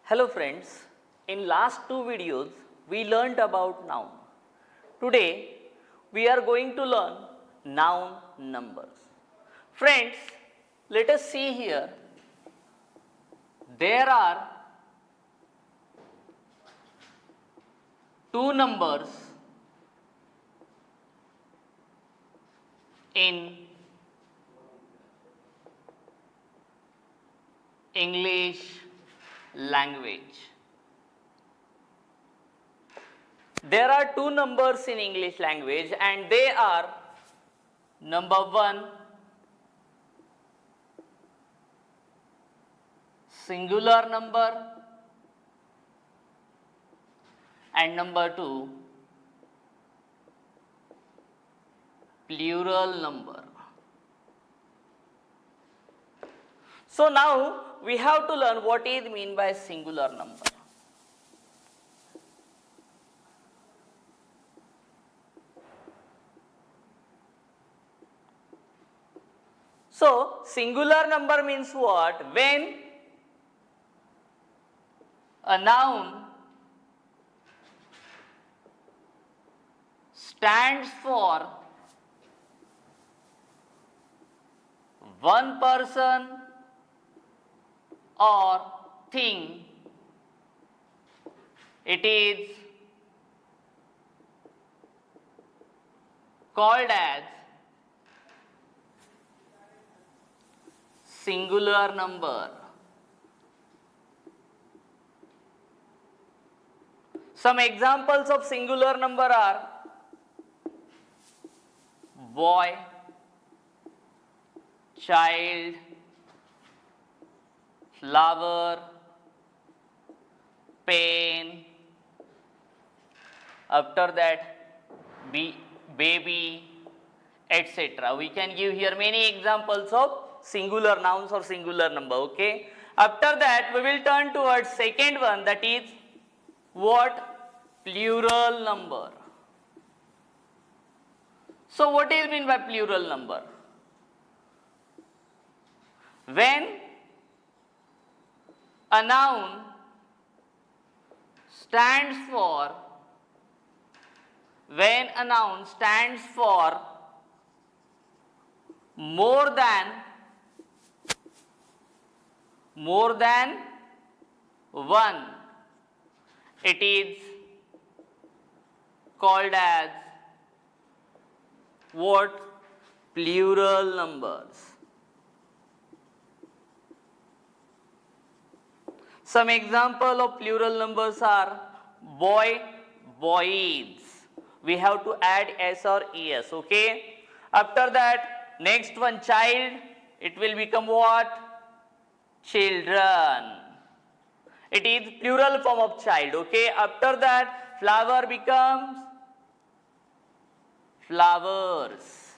Hello friends, in last two videos we learnt about noun. Today we are going to learn noun numbers. Friends, let us see here. There are two numbers in English language. There are two numbers in English language and they are number 1 singular number and number 2 plural number. So now we have to learn what is mean by singular number. So singular number means what? When a noun stands for one person or thing, it is called as singular number. Some examples of singular number are boy, child, flower, pen, after that baby, etc. We can give here many examples of singular nouns or singular number, okay. After that we will turn towards second one, that is what? Plural number. So what is mean by plural number? When a noun stands for more than one, it is called as what? Plural numbers. Some example of plural numbers are boy, boys. We have to add s or es, okay. After that, next one child, it will become what? Children. It is plural form of child, okay. After that, flower becomes flowers,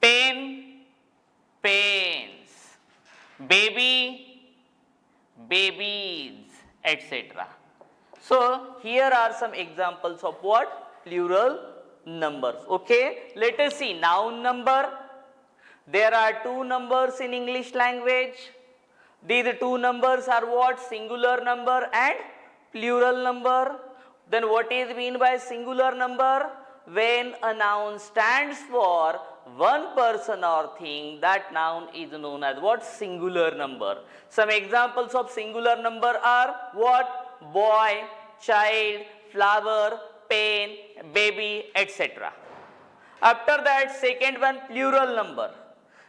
pen, pens, baby, babies, etc. So here are some examples of what? Plural numbers, okay. Let us see noun number. There are two numbers in English language. These two numbers are what? Singular number and plural number. Then what is mean by singular number? When a noun stands for one person or thing, that noun is known as what? Singular number. Some examples of singular number are what? Boy, child, flower, pen, baby, etc. After that, second one, plural number.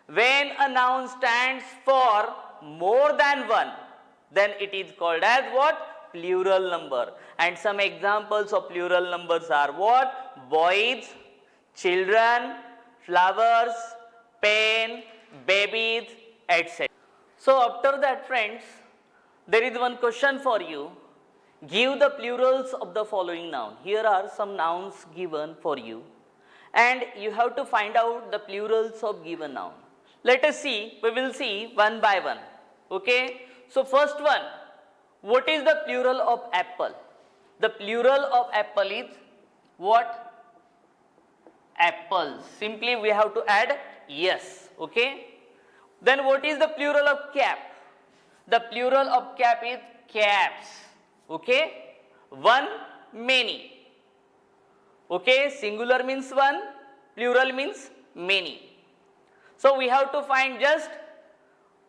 When a noun stands for more than one, then it is called as what? Plural number. And some examples of plural numbers are what? Boys, children, flowers, pen, babies, etc. So after that, friends, there is one question for you. Give the plurals of the following noun. Here are some nouns given for you and you have to find out the plurals of given noun. Let us see, we will see one by one, okay. So first one, what is the plural of apple? The plural of apple is what? Apples. Simply we have to add yes, okay. Then what is the plural of cap? The plural of cap is caps. Okay, one, many. Okay, singular means one, plural means many. So we have to find just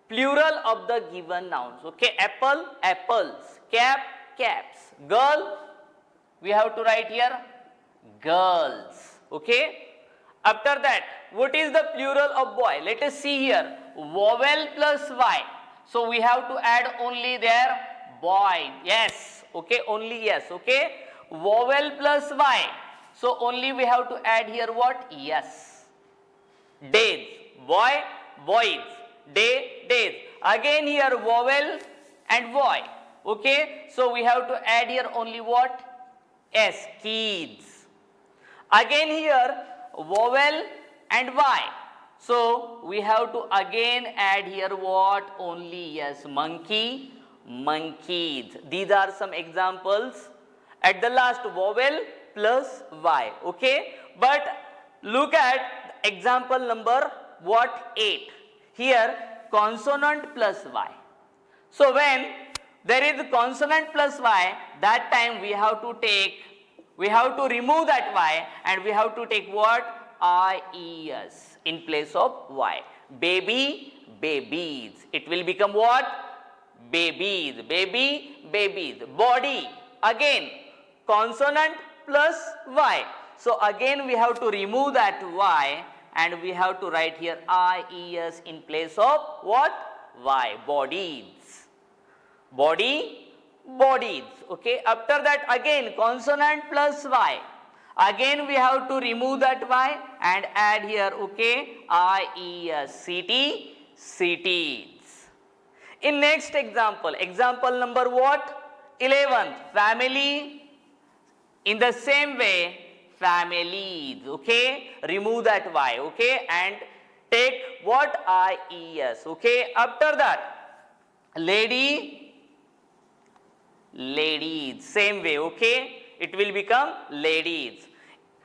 plural of the given nouns. Okay, apple, apples, cap, caps, girl, we have to write here girls. Okay, after that, what is the plural of boy? Let us see here, vowel plus y. So we have to add only there boy. Yes, okay, only yes. Okay, vowel plus y. So only we have to add here what? Yes. Days, boy, boys, day, days. Again here vowel and boy. Okay, so we have to add here only what? S, kids. Again here vowel and y. So we have to again add here what? Only yes, monkey, monkeys. These are some examples. At the last, vowel plus y. Okay, but look at example number what? 8. Here consonant plus y. So when there is consonant plus y, that time we have to remove that y and we have to take what? IES in place of y. Baby, babies. It will become what? Babies, baby, babies. Body, again consonant plus y. So again we have to remove that y and we have to write here IES in place of what? Y. Bodies. Body, bodies. Okay, after that again consonant plus y. Again we have to remove that y and add here, okay, IES, city, cities. In next example, example number what? 11th, family. In the same way, families. Okay, remove that y. Okay, and take what? IES. Okay, after that, lady, ladies. Same way. Okay, it will become ladies.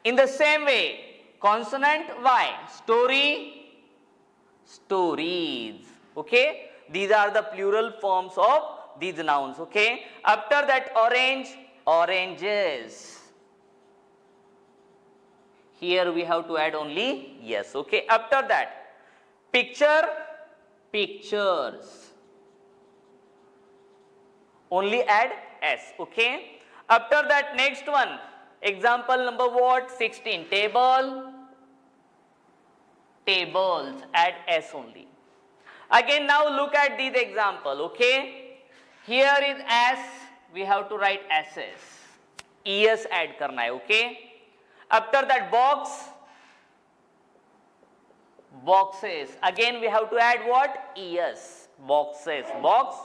In the same way, consonant y, story, stories. Okay, these are the plural forms of these nouns. Okay, after that, orange, oranges. Here we have to add only yes. Okay, after that, picture, pictures. Only add s. Okay, after that, next one, example number what? 16, table, tables, add s only. Again now look at these example. Okay, here is s, we have to write ss, es add karna hai. Okay, after that, box, boxes. Again we have to add what? Es, boxes, box,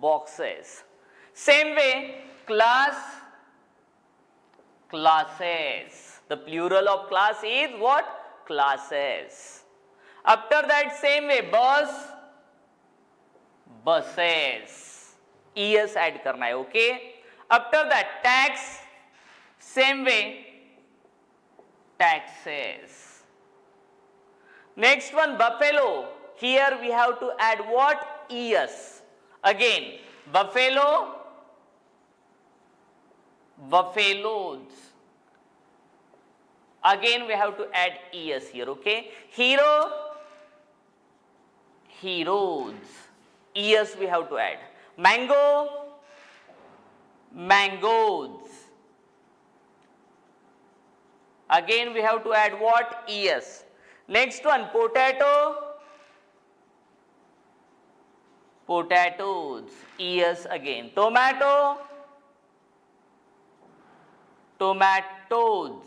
boxes. Same way, class, classes. The plural of class is what? Classes. After that, same way, bus, buses. Es add karna hai. Okay, after that, tax, same way, taxes. Next one, buffalo. Here we have to add what? Es. Again, buffalo, buffaloes. Again we have to add es here. Okay, hero, heroes. Es we have to add. Mango, mangoes. Again we have to add what? Es. Next one, potato, potatoes. Es again. Tomato, tomatoes.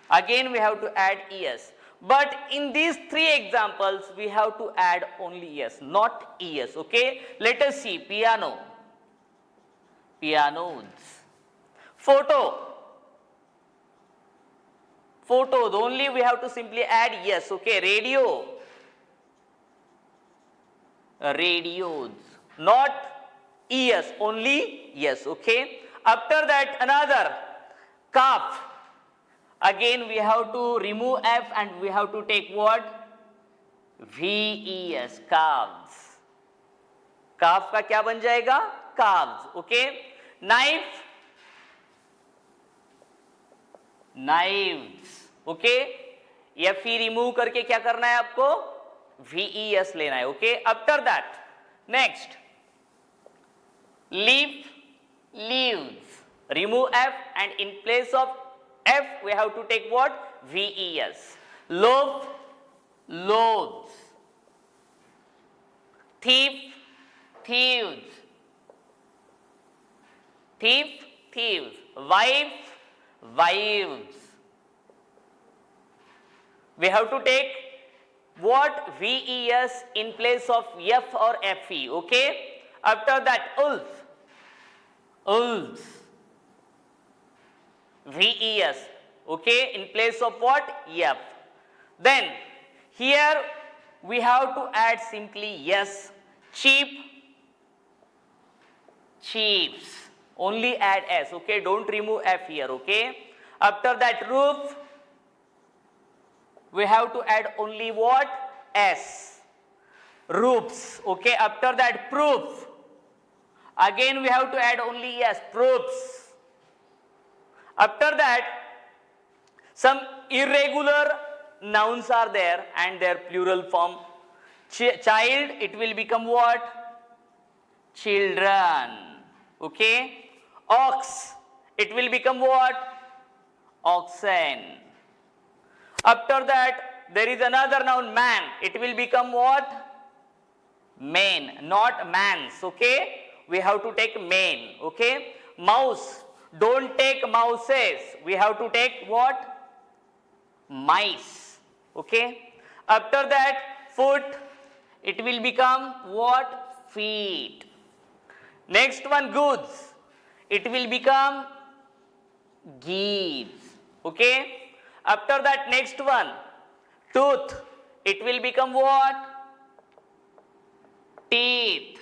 Again we have to add es. But in these three examples we have to add only es, not es. Okay, let us see. Piano, pianos. Photo, photos. Only we have to simply add yes. Okay, radio, radios, not es, only yes. Okay, after that another, calf. Again we have to remove f and we have to take what? VES, calves. काफ का क्या बन जाएगा? calves. Okay, knife, knives. Okay, F E remove करके क्या करना है आपको? VES लेना है. Okay, after that next leaf, leaves. Remove F and in place of F we have to take what? VES. Loaf, loaves. Thief, thieves. Thief, thieves. Wife, wives. We have to take what? VES in place of F or FE. Okay, after that wolf, wolves. VES. Okay, in place of what? F. Then here we have to add simply yes. Cheap, chiefs. Only add S. Okay, don't remove F here. Okay, after that roof, we have to add only what? S. Roofs. Okay, after that proof, again we have to add only yes. Proofs. After that some irregular nouns are there and their plural form. Child, it will become what? Children. Okay, ox, it will become what? Oxen. After that there is another noun man, it will become what? Men, not mans. Okay, we have to take men. Okay, mouse, don't take mouses, we have to take what? Mice. Okay, after that foot, it will become what? Feet. Next one goods, it will become geese. Okay, after that next one tooth, it will become what? Teeth.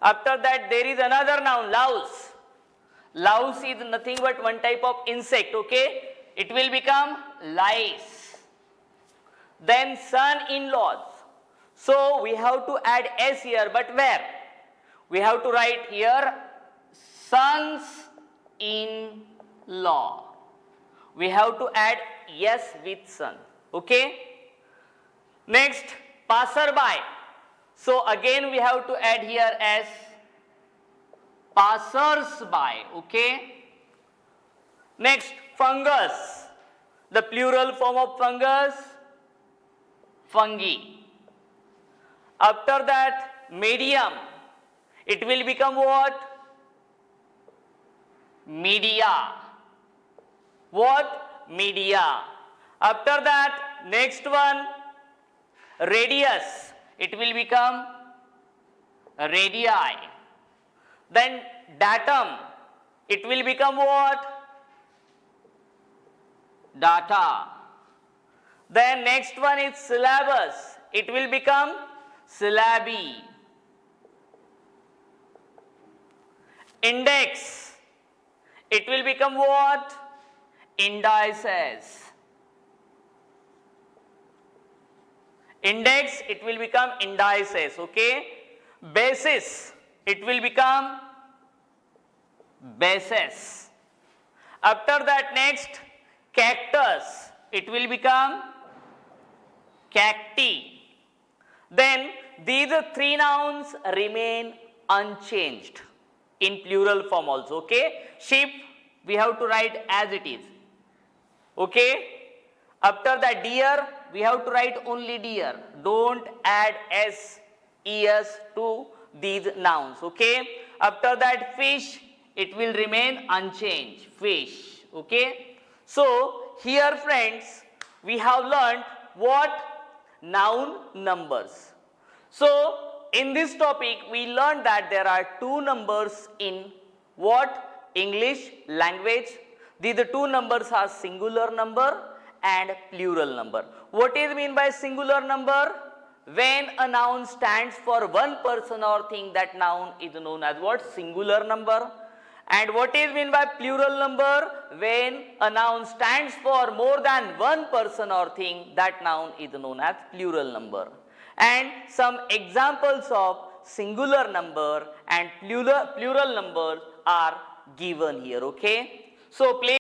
After that there is another noun louse. Louse is nothing but one type of insect. Okay, it will become lice. Then son-in-laws, so we have to add S here, but where? We have to write here sons-in-law. We have to add yes with son. Okay, next passerby, so again we have to add here as passers-by. Okay, next fungus, the plural form of fungus, fungi. After that medium, it will become what? Media. What? Media. After that next one radius, it will become radii. Then datum, it will become what? Data. Then next one is syllabus, it will become syllabi. Index, it will become what? Indices. Index, it will become indices. Okay, basis, it will become bases. After that next cactus, it will become cacti. Then these three nouns remain unchanged in plural form also. Okay, sheep, we have to write as it is. Okay, after that deer, we have to write only deer, don't add s, es to these nouns. Okay, after that fish, it will remain unchanged, fish. Okay, so here friends we have learnt what? Noun numbers. So in this topic we learned that there are two numbers in what? English language. These two numbers are singular number and plural number. What is mean by singular number? When a noun stands for one person or thing, that noun is known as what? Singular number. And what is mean by plural number? When a noun stands for more than one person or thing, that noun is known as plural number. And some examples of singular number and plural numbers are given here. Okay, so play